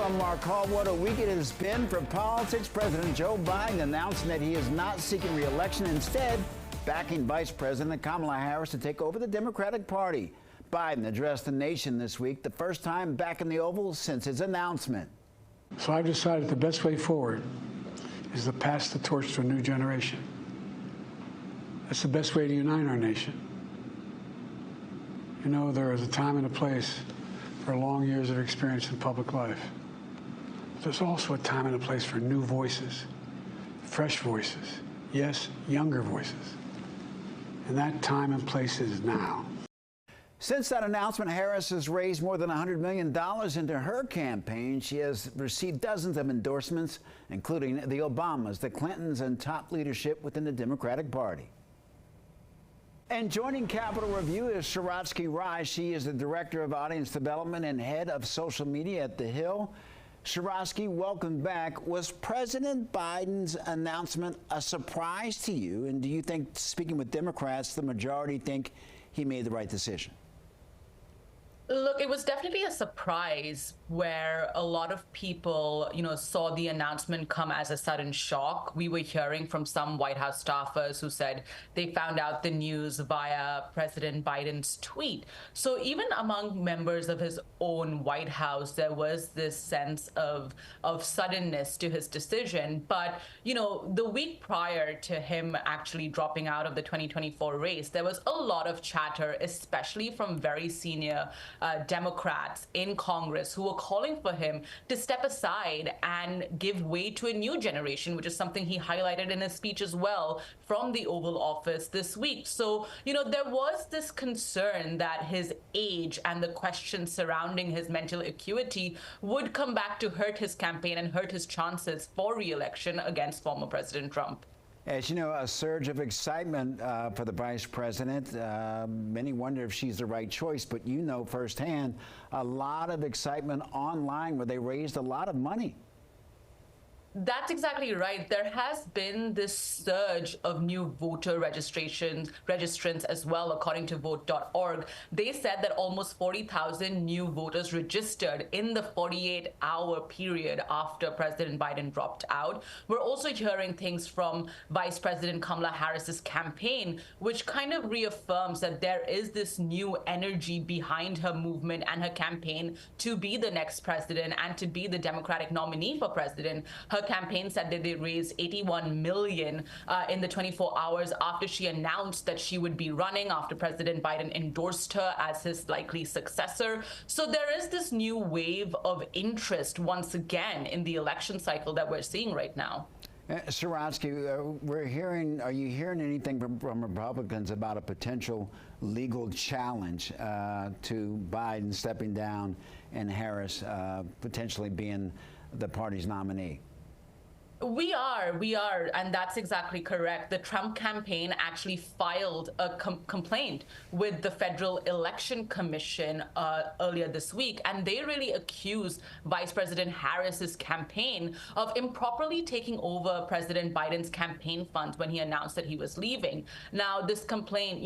I'm Mark Hall. What a week it has been for politics. President Joe Biden announcing that he is not seeking re-election, instead backing Vice President Kamala Harris to take over the Democratic Party. Biden addressed the nation this week, the first time back in the Oval since his announcement. So I've decided the best way forward is to pass the torch to a new generation. That's the best way to unite our nation. You know, there is a time and a place for long years of experience in public life. There's also a time and a place for new voices, fresh voices, yes, younger voices. And that time and place is now. Since that announcement, Harris has raised more than $100 million into her campaign. She has received dozens of endorsements, including the Obamas, the Clintons, and top leadership within the Democratic Party. And joining Capitol Review is Sharatsky Rai. She is the Director of Audience Development and Head of Social Media at The Hill. Sharatsky, welcome back. Was President Biden's announcement a surprise to you? And do you think, speaking with Democrats, the majority think he made the right decision? Look, it was definitely a surprise where a lot of people, saw the announcement come as a sudden shock. We were hearing from some White House staffers who said they found out the news via President Biden's tweet. So even among members of his own White House, there was this sense of suddenness to his decision. But, the week prior to him actually dropping out of the 2024 race, there was a lot of chatter, especially from very senior Democrats in Congress who were calling for him to step aside and give way to a new generation, which is something he highlighted in his speech as well from the Oval Office this week. So, there was this concern that his age and the questions surrounding his mental acuity would come back to hurt his campaign and hurt his chances for re-election against former President Trump. As you know, a surge of excitement for the vice president. Many wonder if she's the right choice, but you know firsthand a lot of excitement online where they raised a lot of money. That's exactly right. There has been this surge of new voter registrants as well, according to vote.org. They said that almost 40,000 new voters registered in the 48-hour period after President Biden dropped out. We're also hearing things from Vice President Kamala Harris's campaign, which kind of reaffirms that there is this new energy behind her movement and her campaign to be the next president and to be the Democratic nominee for president. Her campaign said that they raised $81 million in the 24 hours after she announced that she would be running, after President Biden endorsed her as his likely successor. So there is this new wave of interest once again in the election cycle that we're seeing right now. Sharatsky, are you hearing anything from Republicans about a potential legal challenge to Biden stepping down and Harris potentially being the party's nominee? We are, and that's exactly correct. The Trump campaign actually filed a complaint with the Federal Election Commission earlier this week, and they really accused Vice President Harris's campaign of improperly taking over President Biden's campaign funds when he announced that he was leaving. Now, this complaint,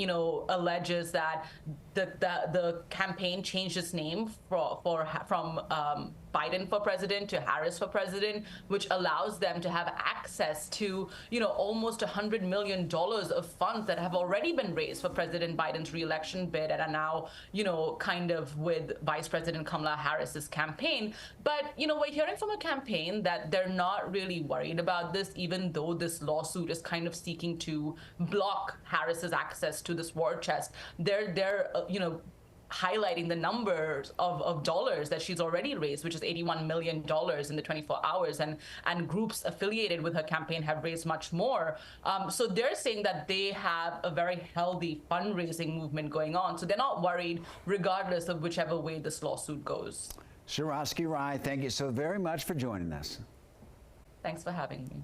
alleges that the campaign changed its name from Biden for president to Harris for president, which allows them to have access to, almost $100 million of funds that have already been raised for President Biden's re-election bid and are now, kind of with Vice President Kamala Harris's campaign. But, we're hearing from a campaign that they're not really worried about this, even though this lawsuit is kind of seeking to block Harris's access to this war chest. They're highlighting the numbers of dollars that she's already raised, which is $81 million in the 24 hours, and groups affiliated with her campaign have raised much more. So they're saying that they have a very healthy fundraising movement going on. So they're not worried regardless of whichever way this lawsuit goes. Sharatsky Rai, thank you so very much for joining us. Thanks for having me.